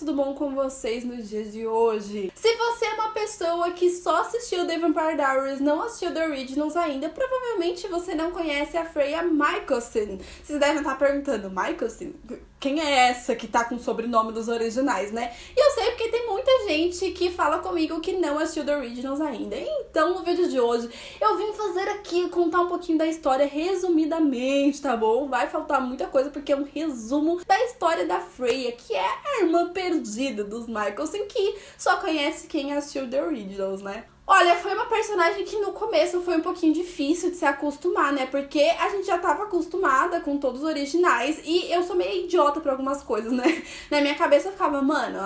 tudo bom com vocês nos dias de hoje? Se você é uma pessoa que só assistiu The Vampire Diaries, não assistiu The Originals ainda, provavelmente você não conhece a Freya Michelson. Vocês devem estar perguntando, Michelson? Quem é essa que tá com o sobrenome dos originais, né? E eu sei porque tem muita gente que fala comigo que não assistiu The Originals ainda. Então, no vídeo de hoje, eu vim fazer aqui, contar um pouquinho da história resumidamente, tá bom? Vai faltar muita coisa porque é um resumo da história da Freya, que é a irmã perdida dos Michelson, que só conhece quem assistiu The Originals, né? Olha, foi uma personagem que no começo foi um pouquinho difícil de se acostumar, né? Porque a gente já tava acostumada com todos os originais e eu sou meio idiota pra algumas coisas, né? Na minha cabeça eu ficava, mano,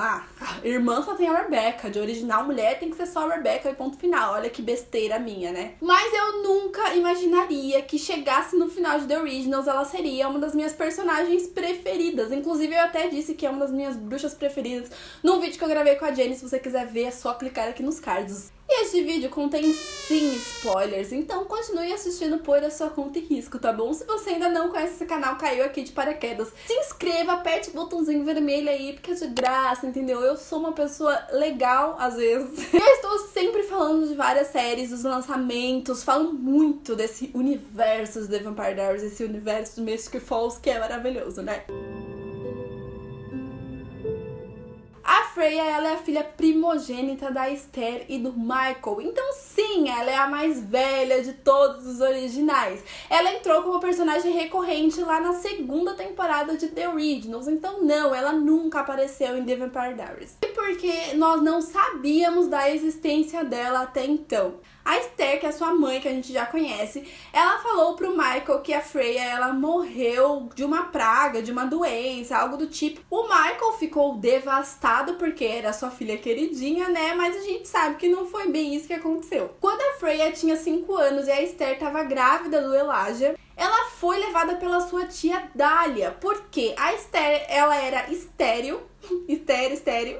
irmã só tem a Rebecca, de original mulher tem que ser só a Rebecca e ponto final. Olha que besteira minha, né? Mas eu nunca imaginaria que chegasse no final de The Originals ela seria uma das minhas personagens preferidas. Inclusive eu até disse que é uma das minhas bruxas preferidas num vídeo que eu gravei com a Jenny. Se você quiser ver, é só clicar aqui nos cards. E este vídeo contém sim spoilers, então continue assistindo por a sua conta e risco, tá bom? Se você ainda não conhece esse canal, caiu aqui de paraquedas, se inscreva, aperte o botãozinho vermelho aí, porque é de graça, entendeu? Eu sou uma pessoa legal, às vezes. Eu estou sempre falando de várias séries, dos lançamentos, falo muito desse universo de The Vampire Diaries, esse universo de Mystic Falls, que é maravilhoso, né? A Freya, ela é a filha primogênita da Esther e do Michael. Então sim, ela é a mais velha de todos os originais. Ela entrou como personagem recorrente lá na segunda temporada de The Originals. Então não, ela nunca apareceu em The Vampire Diaries. E porque nós não sabíamos da existência dela até então. A Esther, que é sua mãe, que a gente já conhece, ela falou pro Michael que a Freya, ela morreu de uma praga, de uma doença, algo do tipo. O Michael ficou devastado porque era sua filha queridinha, né? Mas a gente sabe que não foi bem isso que aconteceu. Quando a Freya tinha 5 anos e a Esther estava grávida do Elijah, ela foi levada pela sua tia Dahlia, porque a Esther, ela era estéril, estéril.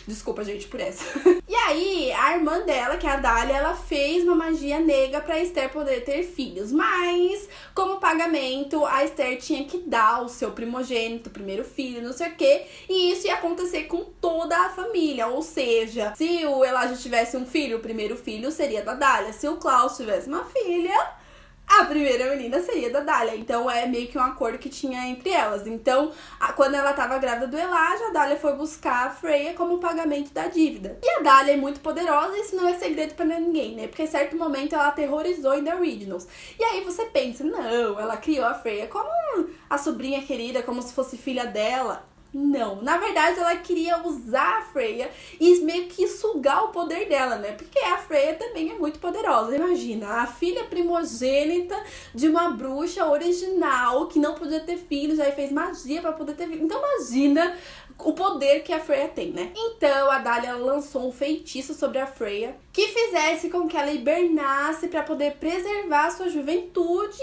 Desculpa, gente, por essa. E aí, a irmã dela, que é a Dahlia, ela fez uma magia negra pra Esther poder ter filhos. Mas, como pagamento, a Esther tinha que dar o seu primogênito, o primeiro filho, não sei o quê. E isso ia acontecer com toda a família. Ou seja, se o Elijah tivesse um filho, o primeiro filho seria da Dahlia. Se o Klaus tivesse uma filha, a primeira menina seria da Dahlia. Então é meio que um acordo que tinha entre elas. Então, quando ela tava grávida do Elijah, a Dahlia foi buscar a Freya como pagamento da dívida. E a Dahlia é muito poderosa e isso não é segredo pra ninguém, né? Porque em certo momento ela aterrorizou em The Originals. E aí você pensa, não, ela criou a Freya como a sobrinha querida, como se fosse filha dela. Não, na verdade ela queria usar a Freya e meio que sugar o poder dela, né? Porque a Freya também é muito poderosa. Imagina, a filha primogênita de uma bruxa original que não podia ter filhos, aí fez magia pra poder ter filhos. Então imagina o poder que a Freya tem, né? Então a Dahlia lançou um feitiço sobre a Freya que fizesse com que ela hibernasse pra poder preservar a sua juventude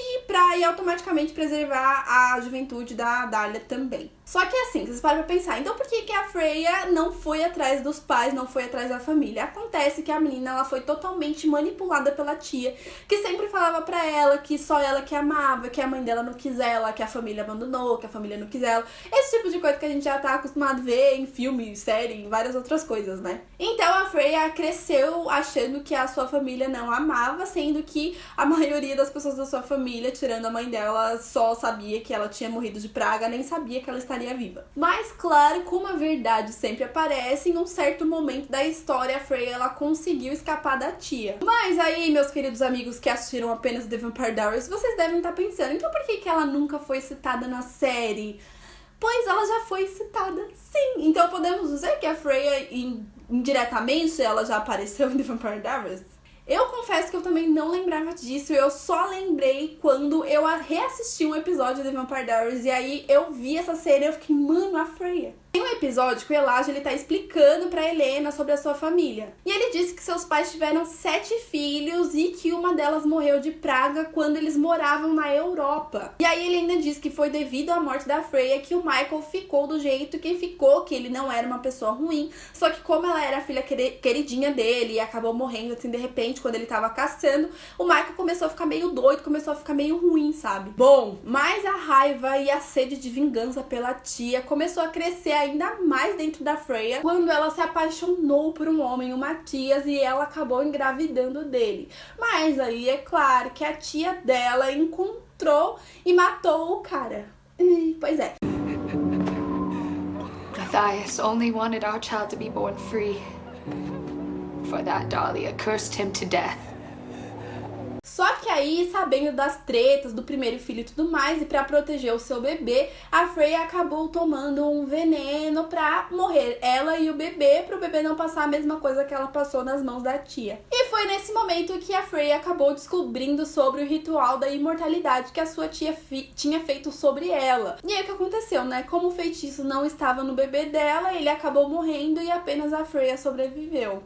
e automaticamente preservar a juventude da Dahlia também. Só que assim, vocês param pra pensar, então por que a Freya não foi atrás dos pais, não foi atrás da família? Acontece que a menina, ela foi totalmente manipulada pela tia, que sempre falava pra ela que só ela que amava, que a mãe dela não quis ela, que a família abandonou, que a família não quis ela. Esse tipo de coisa que a gente já tá acostumado a ver em filme, série, em várias outras coisas, né? Então a Freya cresceu achando que a sua família não a amava, sendo que a maioria das pessoas da sua família, tirando a mãe dela, só sabia que ela tinha morrido de praga, nem sabia que ela estaria viva. Mas claro, como a verdade sempre aparece, em um certo momento da história a Freya, ela conseguiu escapar da tia. Mas aí, meus queridos amigos que assistiram apenas The Vampire Diaries, vocês devem estar pensando, então por que ela nunca foi citada na série? Pois ela já foi citada, sim. Então podemos dizer que a Freya, indiretamente, ela já apareceu em The Vampire Diaries? Eu confesso que eu também não lembrava disso, eu só lembrei quando eu reassisti um episódio de The Vampire Diaries e aí eu vi essa série e eu fiquei, mano, a Freya. Tem um episódio que o Elijah, ele tá explicando pra Helena sobre a sua família. E ele disse que seus pais tiveram 7 filhos e que uma delas morreu de praga quando eles moravam na Europa. E aí ele ainda disse que foi devido à morte da Freya que o Michael ficou do jeito que ficou, que ele não era uma pessoa ruim, só que como ela era a filha queridinha dele e acabou morrendo assim de repente quando ele tava caçando, o Michael começou a ficar meio doido, começou a ficar meio ruim, sabe? Bom, mas a raiva e a sede de vingança pela tia começou a crescer ainda ainda mais dentro da Freya quando ela se apaixonou por um homem, o Matias, e ela acabou engravidando dele. Mas aí é claro que a tia dela encontrou e matou o cara. Pois é. Matthias only wanted our child to be born free. For that, Dahlia cursed him to death. Só que aí, sabendo das tretas do primeiro filho e tudo mais, e pra proteger o seu bebê, a Freya acabou tomando um veneno pra morrer ela e o bebê, pro bebê não passar a mesma coisa que ela passou nas mãos da tia. E foi nesse momento que a Freya acabou descobrindo sobre o ritual da imortalidade que a sua tia tinha feito sobre ela. E aí o que aconteceu, né? Como o feitiço não estava no bebê dela, ele acabou morrendo e apenas a Freya sobreviveu.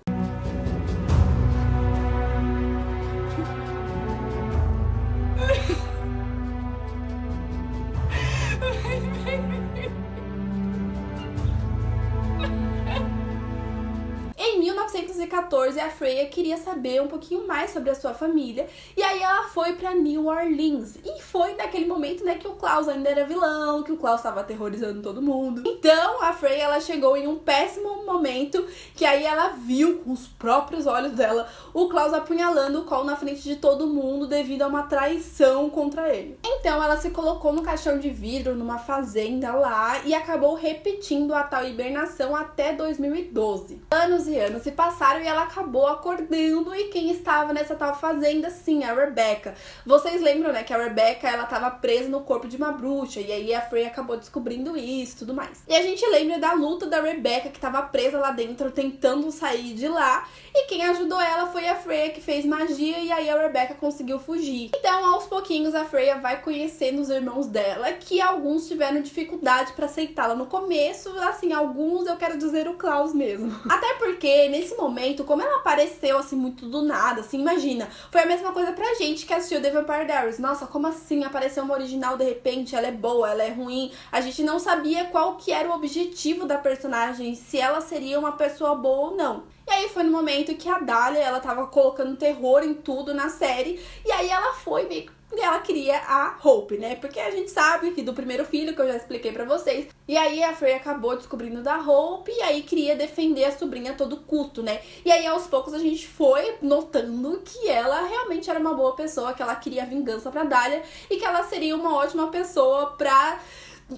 Em 1914, a Freya queria saber um pouquinho mais sobre a sua família, e aí ela foi pra New Orleans. E foi naquele momento, né, que o Klaus ainda era vilão, que o Klaus estava aterrorizando todo mundo. Então, a Freya, ela chegou em um péssimo momento, que aí ela viu com os próprios olhos dela o Klaus apunhalando o Cole na frente de todo mundo devido a uma traição contra ele. Então, ela se colocou no caixão de vidro numa fazenda lá e acabou repetindo a tal hibernação até 2012. Anos e anos se passaram e ela acabou acordando, e quem estava nessa tal fazenda? Sim, a Rebecca. Vocês lembram, né, que a Rebecca, ela estava presa no corpo de uma bruxa, e aí a Freya acabou descobrindo isso e tudo mais. E a gente lembra da luta da Rebecca, que estava presa lá dentro, tentando sair de lá, e quem ajudou ela foi a Freya, que fez magia, e aí a Rebecca conseguiu fugir. Então, aos pouquinhos, a Freya vai conhecendo os irmãos dela, que alguns tiveram dificuldade para aceitá-la no começo, assim, alguns eu quero dizer o Klaus mesmo. Até porque, nesse momento, como ela apareceu, assim, muito do nada, assim, imagina, foi a mesma coisa pra gente que assistiu The Vampire Diaries. Nossa, como assim? Apareceu uma original de repente, ela é boa, ela é ruim. A gente não sabia qual que era o objetivo da personagem, se ela seria uma pessoa boa ou não. E aí foi no momento que a Dahlia, ela tava colocando terror em tudo na série, e aí ela foi meio que ela queria a Hope, né? Porque a gente sabe que do primeiro filho, que eu já expliquei pra vocês. E aí a Freya acabou descobrindo da Hope e aí queria defender a sobrinha a todo custo, né? E aí aos poucos a gente foi notando que ela realmente era uma boa pessoa, que ela queria vingança pra Dahlia e que ela seria uma ótima pessoa pra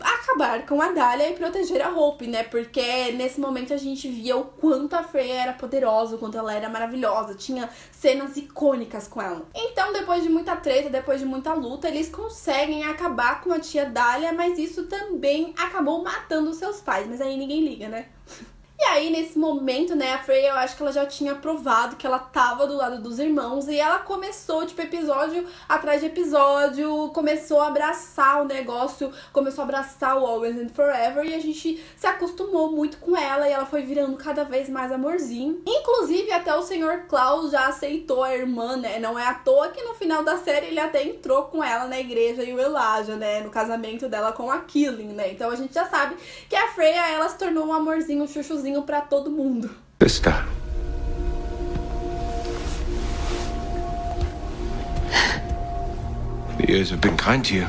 acabar com a Dahlia e proteger a Hope, né? Porque nesse momento a gente via o quanto a Freya era poderosa, o quanto ela era maravilhosa, tinha cenas icônicas com ela. Então, depois de muita treta, depois de muita luta, eles conseguem acabar com a tia Dahlia, mas isso também acabou matando seus pais, mas aí ninguém liga, né? E aí, nesse momento, né, a Freya, eu acho que ela já tinha provado que ela tava do lado dos irmãos, e ela começou, tipo, episódio atrás de episódio, começou a abraçar o negócio, começou a abraçar o Always and Forever, e a gente se acostumou muito com ela, e ela foi virando cada vez mais amorzinho. Inclusive, até o Sr. Klaus já aceitou a irmã, né, não é à toa que no final da série ele até entrou com ela na igreja e o Elijah, né, no casamento dela com a Killing, né, então a gente já sabe que a Freya, ela se tornou um amorzinho, um chuchuzinho pra todo mundo. Sister. The years have been kind to you.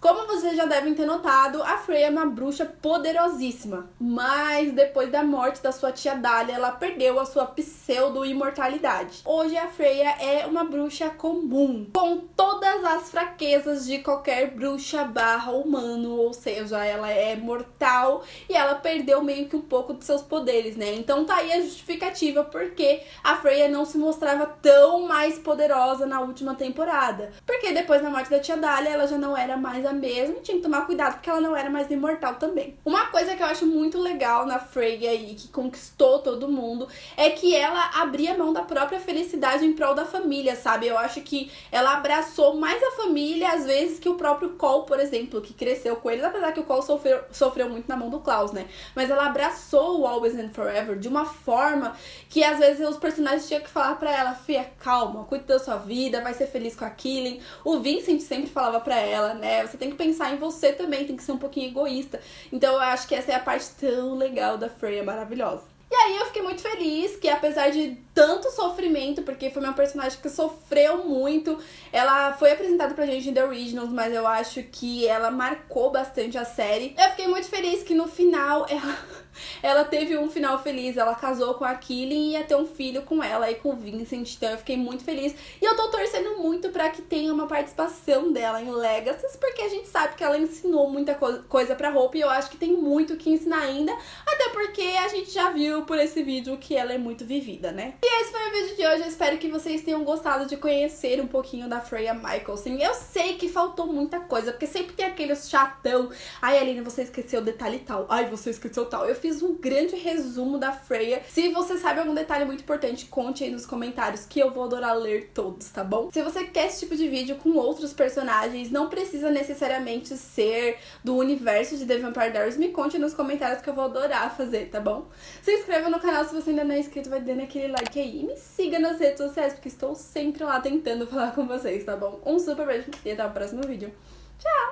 Como vocês já devem ter notado, a Freya é uma bruxa poderosíssima, mas depois da morte da sua tia Dahlia, ela perdeu a sua pseudo-imortalidade. Hoje a Freya é uma bruxa comum, com todas as fraquezas de qualquer bruxa barra humano, ou seja, ela é mortal e ela perdeu meio que um pouco de seus poderes, né? Então tá aí a justificativa porque a Freya não se mostrava tão mais poderosa na última temporada, porque depois da morte da tia Dahlia, ela já não era mais a mesma e tinha que tomar cuidado porque ela não era mais imortal também. Uma coisa que eu acho muito legal na Freya e que conquistou todo mundo é que ela abria mão da própria felicidade em prol da família, sabe? Eu acho que ela abraçou mais a família às vezes que o próprio Cole, por exemplo, que cresceu com eles, apesar que o Cole sofreu muito na mão do Klaus, né? Mas ela abraçou o Always and Forever de uma forma que às vezes os personagens tinham que falar pra ela: Fia, calma, cuida da sua vida, vai ser feliz com a Killing. O Vincent sempre falava pra ela, né? Você tem que pensar em você também, tem que ser um pouquinho egoísta. Então eu acho que essa é a parte tão legal da Freya, maravilhosa. E aí eu fiquei muito feliz que, apesar de tanto sofrimento, porque foi uma personagem que sofreu muito, ela foi apresentada pra gente em The Originals, mas eu acho que ela marcou bastante a série. Eu fiquei muito feliz que no final ela teve um final feliz, ela casou com a Killing e ia ter um filho com ela e com o Vincent, então eu fiquei muito feliz. E eu tô torcendo muito pra que tenha uma participação dela em Legacies, porque a gente sabe que ela ensinou muita coisa pra Hope e eu acho que tem muito o que ensinar ainda, até porque a gente já viu por esse vídeo que ela é muito vivida, né? E esse foi o vídeo de hoje, eu espero que vocês tenham gostado de conhecer um pouquinho da Freya Michelson. Eu sei que faltou muita coisa, porque sempre tem aqueles chatão, ai Aline, você esqueceu detalhe tal, ai você esqueceu tal. Eu fiz um grande resumo da Freya. Se você sabe algum detalhe muito importante, conte aí nos comentários que eu vou adorar ler todos, tá bom? Se você quer esse tipo de vídeo com outros personagens, não precisa necessariamente ser do universo de The Vampire Diaries, me conte nos comentários que eu vou adorar fazer, tá bom? Se inscreva no canal se você ainda não é inscrito, vai dando aquele like aí. E me siga nas redes sociais, porque estou sempre lá tentando falar com vocês, tá bom? Um super beijo e até o próximo vídeo. Tchau!